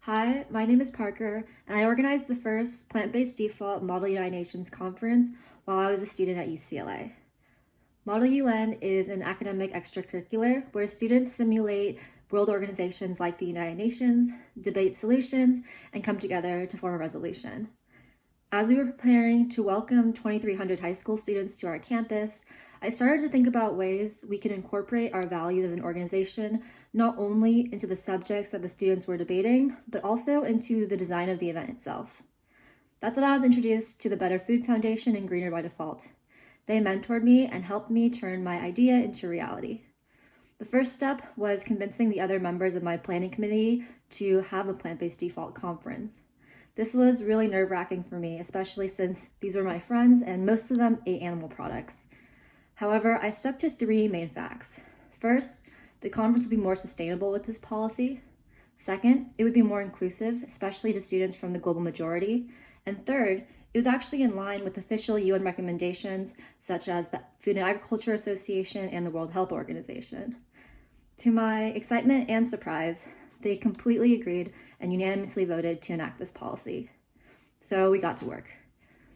Hi, my name is Parker, and I organized the first Plant-Based Default Model United Nations conference while I was a student at UCLA. Model UN is an academic extracurricular where students simulate world organizations like the United Nations, debate solutions, and come together to form a resolution. As we were preparing to welcome 2,300 high school students to our campus, I started to think about ways we can incorporate our values as an organization not only into the subjects that the students were debating, but also into the design of the event itself. That's when I was introduced to the Better Food Foundation and Greener by Default. They mentored me and helped me turn my idea into reality. The first step was convincing the other members of my planning committee to have a plant-based default conference. This was really nerve-wracking for me, especially since these were my friends and most of them ate animal products. However, I stuck to three main facts. First, the conference would be more sustainable with this policy. Second, it would be more inclusive, especially to students from the global majority. And third, it was actually in line with official UN recommendations such as the Food and Agriculture Association and the World Health Organization. To my excitement and surprise, they completely agreed and unanimously voted to enact this policy. So we got to work.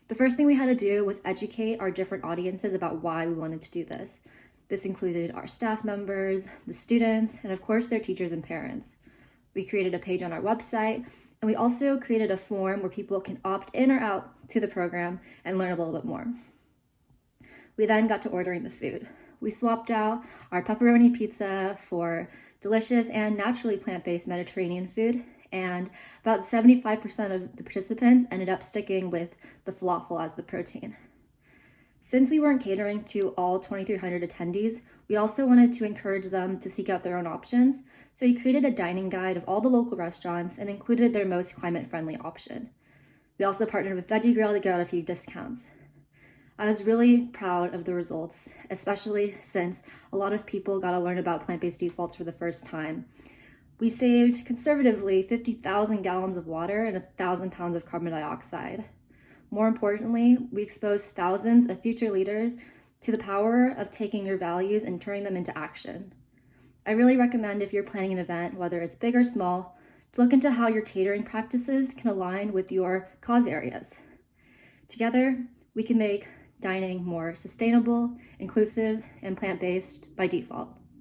The first thing we had to do was educate our different audiences about why we wanted to do this. This included our staff members, the students, and of course their teachers and parents. We created a page on our website, and we also created a form where people can opt in or out to the program and learn a little bit more. We then got to ordering the food. We swapped out our pepperoni pizza for delicious and naturally plant-based Mediterranean food, and about 75% of the participants ended up sticking with the falafel as the protein. Since we weren't catering to all 2,300 attendees, we also wanted to encourage them to seek out their own options, so we created a dining guide of all the local restaurants and included their most climate-friendly option. We also partnered with Veggie Grill to get out a few discounts. I was really proud of the results, especially since a lot of people got to learn about plant-based defaults for the first time. We saved conservatively 50,000 gallons of water and 1,000 pounds of carbon dioxide. More importantly, we exposed thousands of future leaders to the power of taking your values and turning them into action. I really recommend, if you're planning an event, whether it's big or small, to look into how your catering practices can align with your cause areas. Together, we can make dining more sustainable, inclusive, and plant-based by default.